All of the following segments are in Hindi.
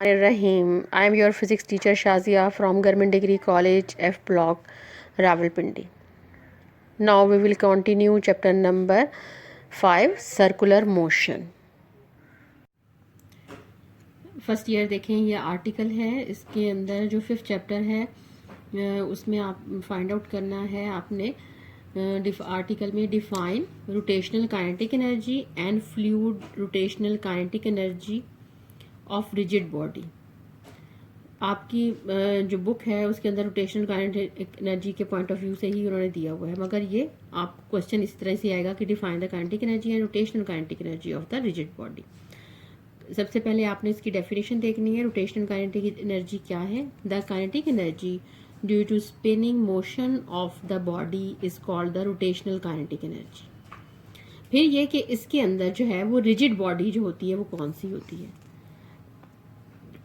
Rahim. I am your physics teacher Shazia from Government Degree College F Block, Rawalpindi. Now we will continue chapter number 5 circular motion. First year देखें ये आर्टिकल है, इसके अंदर जो 5th चैप्टर है उसमें आप फाइंड आउट करना है आपने आर्टिकल में define rotational kinetic energy and fluid rotational kinetic energy of rigid body. आपकी जो बुक है उसके अंदर रोटेशनल काइनेटिक एनर्जी के पॉइंट ऑफ व्यू से ही उन्होंने दिया हुआ है, मगर ये आप क्वेश्चन इस तरह से आएगा कि define the kinetic energy and rotational kinetic energy of the rigid body. सबसे पहले आपने इसकी डेफिनेशन देखनी है। रोटेशनल काइनेटिक एनर्जी क्या है? The kinetic energy due to spinning motion of the body is called the rotational kinetic energy. फिर ये कि इसके अंदर जो है वो रिजिड बॉडी जो होती है वो कौन सी होती है?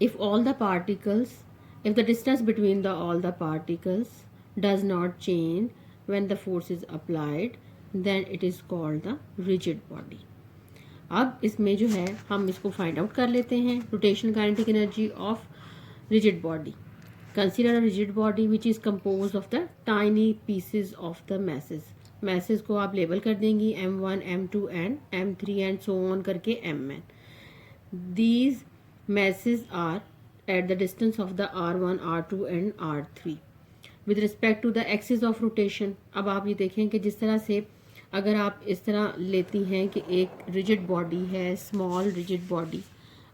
If all the particles, if the distance between all the particles does not change when the force is applied, then it is called the rigid body. अब इसमें जो है हम इसको फाइंड आउट कर लेते हैं। Rotational kinetic energy of rigid body. Consider a rigid body which is compose of the tiny pieces of the message. Message को आप लेबल कर देंगी M1, M2 and M3 and so on करके Mn। These masses are at the distance of the R1, R2 and R3 with respect to the axis of rotation। अब आप ये देखें कि जिस तरह से अगर आप इस तरह लेती हैं कि एक रिजिड बॉडी है, स्मॉल रिजिड बॉडी,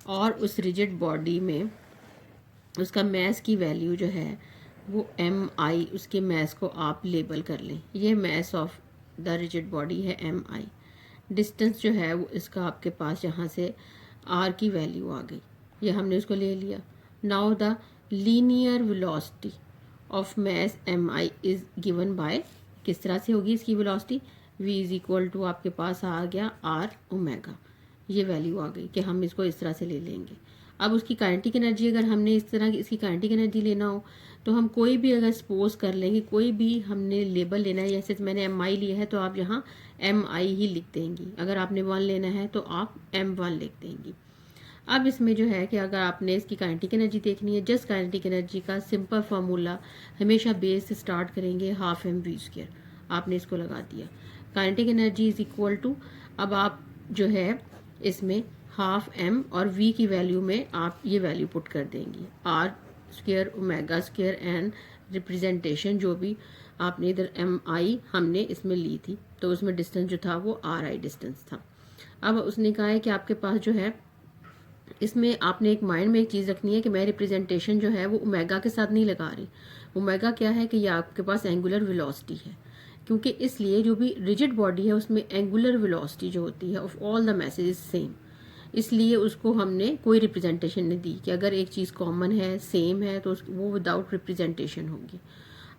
और उस रिजिड बॉडी में उसका मैस की वैल्यू जो है वो Mi, उसके मैस को आप लेबल कर लें। ये mass of the rigid body है Mi। डिस्टेंस जो है वो इसका आपके पास यहाँ से R की वैल्यू आ गई, ये हमने उसको ले लिया। Now the linear velocity of mass Mi is given by, किस तरह से होगी इसकी velocity? V is equal to आपके पास आ गया R ओमेगा, ये वैल्यू आ गई कि हम इसको इस तरह से ले लेंगे। अब उसकी काइनेटिक एनर्जी अगर हमने इस तरह इसकी काइनेटिक एनर्जी लेना हो तो हम कोई भी अगर सपोज कर लेंगे, कोई भी हमने लेबल लेना है, जैसे मैंने Mi लिया है तो आप यहाँ Mi ही लिख देंगी। अगर आपने 1 लेना है तो आप M1 लिख देंगी। अब इसमें जो है कि अगर आपने इसकी काइनेटिक एनर्जी देखनी है, जस्ट काइनेटिक एनर्जी का सिंपल फार्मूला हमेशा बेस से स्टार्ट करेंगे, हाफ mv²। आपने इसको लगा दिया। Kinetic energy is equal to, अब आप जो है इसमें हाफ m और v की वैल्यू में आप ये वैल्यू पुट कर देंगी, R² ओमेगा² एंड रिप्रेजेंटेशन जो भी आपने इधर Mi हमने इसमें ली थी तो उसमें डिस्टेंस जो था वो Ri डिस्टेंस था। अब उसने कहा है कि आपके पास जो है इसमें आपने एक माइंड में एक चीज़ रखनी है कि मैं रिप्रेजेंटेशन जो है वो ओमेगा के साथ नहीं लगा रही। ओमेगा क्या है कि ये आपके पास एंगुलर वेलोसिटी है, क्योंकि इसलिए जो भी रिजिड बॉडी है उसमें एंगुलर वेलोसिटी जो होती है of all the message is same, इसलिए उसको हमने कोई रिप्रेजेंटेशन नहीं दी कि अगर एक चीज़ कॉमन है, सेम है, तो वो विदाउट रिप्रेजेंटेशन होगी।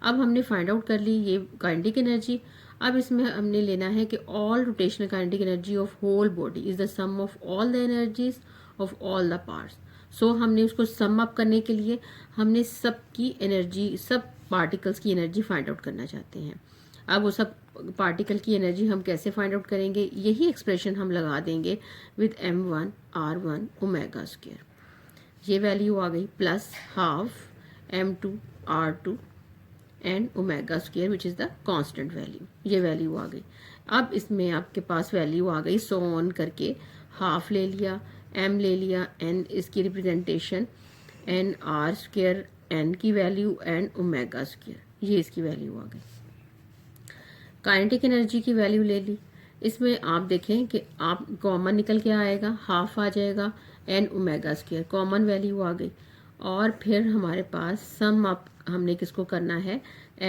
अब हमने फाइंड आउट कर ली ये काइनेटिक एनर्जी। अब इसमें हमने लेना है कि all rotational kinetic energy of whole body is the sum of all the energies of all the parts. So हमने उसको सम अप करने के लिए हमने सब की एनर्जी, सब पार्टिकल्स की एनर्जी फाइंड आउट करना चाहते हैं। अब वो सब पार्टिकल की एनर्जी हम कैसे फाइंड आउट करेंगे? यही एक्सप्रेशन हम लगा देंगे विद M1 R1 ओमेगा²। ये वैल्यू आ गई plus half M2 R2 and ओमेगा² which is the constant value, ये वैल्यू आ गई। अब इसमें आपके पास वैल्यू आ गई, सो ऑन करके हाफ ले लिया, M ले लिया, N इसकी रिप्रेजेंटेशन, N R² N की वैल्यू एंड ओमेगा², ये इसकी वैल्यू आ गई। काइनेटिक एनर्जी की वैल्यू ले ली। इसमें आप देखें कि आप कॉमन निकल के आएगा, हाफ आ जाएगा, N ओमेगा² कॉमन वैल्यू आ गई। और फिर हमारे पास सम अप हमने किसको करना है?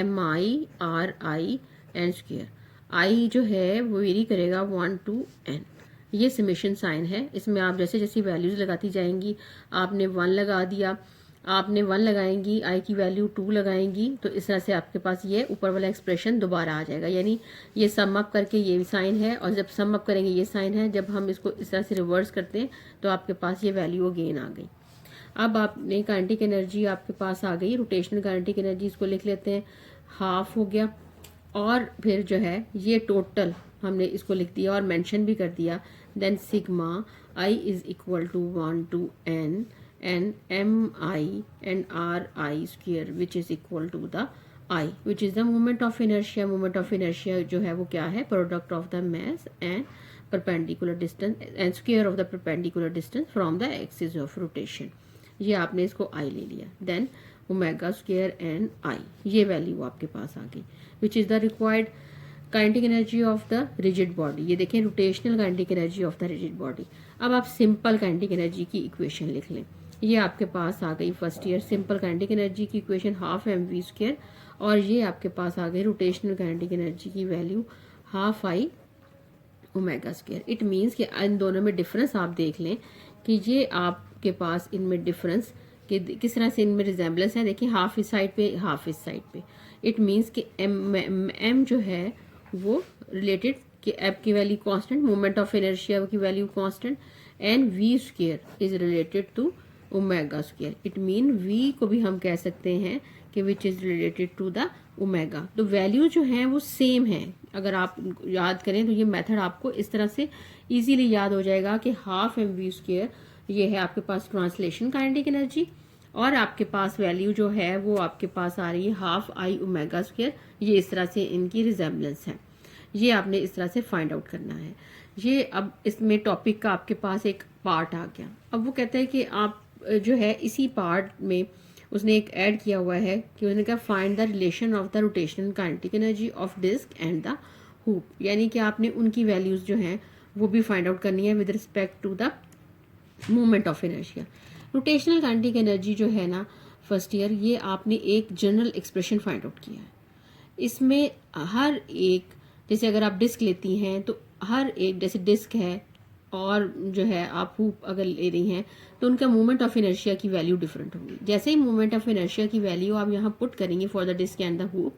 Mi Ri N²। I जो है वो वेरी करेगा 1 to N, ये समेशन साइन है। इसमें आप जैसे जैसी वैल्यूज लगाती जाएंगी, आपने 1 लगा दिया, आपने 1 लगाएंगी, I की वैल्यू 2 लगाएंगी, तो इस तरह से आपके पास ये ऊपर वाला एक्सप्रेशन दोबारा आ जाएगा। यानी ये सम अप करके ये साइन है, और जब सम अप करेंगे ये साइन है। जब हम इसको इस तरह से रिवर्स करते हैं तो आपके पास ये वैल्यू अगेन आ गई। अब आपने काइनेटिक एनर्जी आपके पास आ गई, रोटेशनल काइनेटिक एनर्जी इसको लिख लेते हैं, हाफ हो गया। और फिर जो है ये टोटल हमने इसको लिख दिया और मेंशन भी कर दिया। Then sigma I is equal to 1 to N and mi and ri square which is equal to the I which is the moment of inertia. Moment of inertia जो है वो क्या है, product of the mass and perpendicular distance and square of the perpendicular distance from the axis of rotation. ये आपने इसको I ले लिया, then omega square and I, ये वैल्यू आपके पास आ गई which is the required kinetic energy of the rigid body. ये देखें rotational kinetic energy of the rigid body. अब आप सिंपल काइनेटिक एनर्जी की इक्वेशन लिख लें. ये आपके पास आ गई first year simple kinetic energy की equation half M V square, और ये आपके पास आ गई रोटेशनल काइनेटिक एनर्जी की value half I omega square. It means कि इन दोनों में डिफरेंस आप देख लें कि ये आपके पास इनमें डिफरेंस कि किस तरह से इनमें रिजेंबलेंस है. देखिए हाफ इस साइड पे हाफ इस साइड पे. इट मीन्स कि एम जो है वो रिलेटेड कि एफ की value constant, moment of inertia की value constant, and V square is related to omega square. It mean V को भी हम कह सकते हैं कि which is related to the omega. तो वैल्यू जो है वो सेम है. अगर आप याद करें तो ये मेथड आपको इस तरह से इजीली याद हो जाएगा कि हाफ एम वी स्क्वायर ये है आपके पास ट्रांसलेशन काइनेटिक एनर्जी, और आपके पास वैल्यू जो है वो आपके पास आ रही है हाफ आई ओमेगा स्क्वायर. ये इस तरह से इनकी रिजेंबलेंस है. ये आपने इस तरह से फाइंड आउट करना है. ये अब इसमें टॉपिक का आपके पास एक पार्ट आ गया. अब वो कहते हैं कि आप जो है इसी पार्ट में उसने एक ऐड किया हुआ है कि उसने कहा find the relation of the rotational kinetic energy of disc and the hoop. यानी कि आपने उनकी वैल्यूज जो हैं वो भी फाइंड आउट करनी है with respect to the moment of inertia. Rotational kinetic energy जो है ना फर्स्ट ईयर, ये आपने एक जनरल एक्सप्रेशन फाइंड आउट किया है. इसमें हर एक, जैसे अगर आप डिस्क लेती हैं तो हर एक, जैसे डिस्क है और जो है आप हुप अगर ले रही हैं तो उनका मोमेंट ऑफ इनर्शिया की वैल्यू डिफरेंट होगी. जैसे ही मोमेंट ऑफ इनर्शिया की वैल्यू आप यहाँ पुट करेंगे for the disc and the hoop,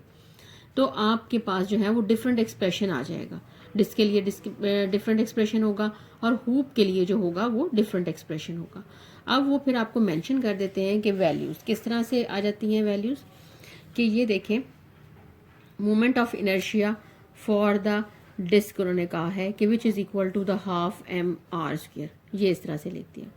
तो आपके पास जो है वो डिफरेंट एक्सप्रेशन आ जाएगा. डिस्क के लिए डिफरेंट एक्सप्रेशन होगा और हुप के लिए जो होगा वो डिफरेंट एक्सप्रेशन होगा. अब वो फिर आपको मेंशन कर देते हैं कि वैल्यूज़ किस तरह से आ जाती हैं. वैल्यूज़ कि ये देखें moment of inertia for the disc उन्होंने कहा है कि which is equal to the half M R square. ये इस तरह से लिखती है.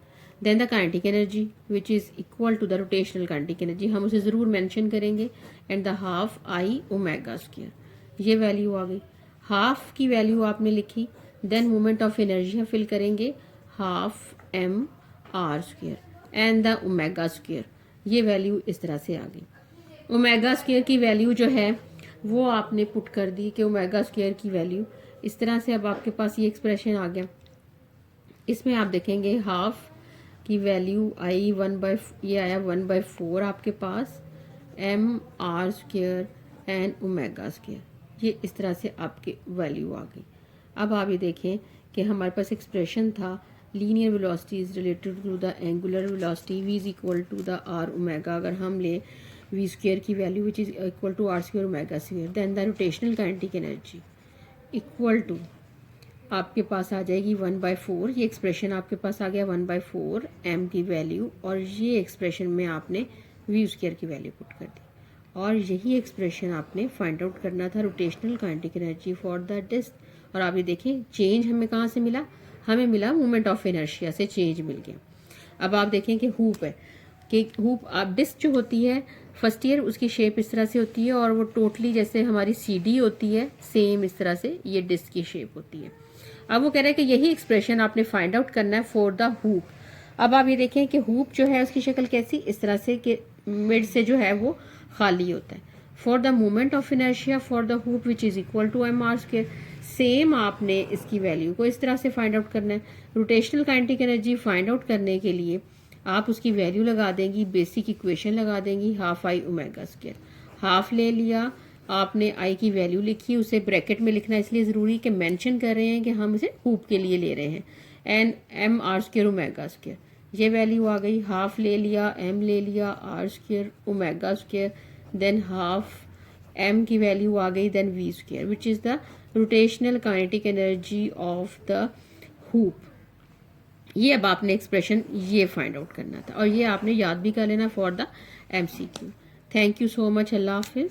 Then the kinetic energy which is equal to the rotational kinetic energy, हम उसे ज़रूर मेंशन करेंगे, and the half I omega square. ये वैल्यू आ गई. हाफ की वैल्यू आपने लिखी, then moment of energy fill करेंगे half M R square and the omega square. ये वैल्यू इस तरह से आ गई. ओमेगा स्क्वायर की वैल्यू जो है वो आपने पुट कर दी कि ओमेगा स्क्वायर की वैल्यू इस तरह से. अब आपके पास ये एक्सप्रेशन आ गया. इसमें आप देखेंगे हाफ की वैल्यू आई ये आया 1/4 आपके पास M R square and omega square. ये इस तरह से आपकी वैल्यू आ गई. अब आप ये देखें कि हमारे पास एक्सप्रेशन था linear velocity is related to the angular velocity v is equal to the R omega. अगर हम ले वी स्क्वायर की value which is equal to R square omega square, then the rotational kinetic energy equal to आपके पास आ जाएगी 1/4. ये एक्सप्रेशन आपके पास आ गया 1/4 एम की वैल्यू, और ये एक्सप्रेशन में आपने वी स्क्वायर की वैल्यू पुट कर दी, और यही एक्सप्रेशन आपने फाइंड आउट करना था rotational kinetic energy for the disc. और आप ये देखें चेंज हमें कहाँ से मिला, हमें मिला मोमेंट ऑफ इनर्शिया से चेंज मिल गया. अब आप देखें कि हुप है कि हुप आप डिस्क जो होती है फर्स्ट ईयर उसकी शेप इस तरह से होती है, और वो टोटली जैसे हमारी सीडी होती है सेम इस तरह से ये डिस्क की शेप होती है. अब वो कह रहे हैं कि यही एक्सप्रेशन आपने फाइंड आउट करना है फॉर द हुप. अब आप ये देखें कि हुप जो है उसकी शक्ल कैसी, इस तरह से कि मिड से जो है वो खाली होता है. For the moment of inertia for the hoop which is equal to M R square, same आपने इसकी वैल्यू को इस तरह से फाइंड आउट करना है. Rotational kinetic energy find out करने के लिए आप उसकी वैल्यू लगा देंगी, बेसिक इक्वेशन लगा देंगी half I omega square. Half ले लिया आपने, आई की वैल्यू लिखी, उसे ब्रैकेट में लिखना इसलिए ज़रूरी कि मेंशन कर रहे हैं कि हम इसे हुप के लिए ले रहे हैं, and M R square omega square. ये वैल्यू आ गई. हाफ ले लिया, एम ले लिया, R square omega square, then half M की वैल्यू आ गई, then V square which is the rotational kinetic energy of the hoop. ये अब आपने एक्सप्रेशन ये फाइंड आउट करना था, और ये आपने याद भी कर लेना for the MCQ. Thank you so much. अल्लाह हाफिज़.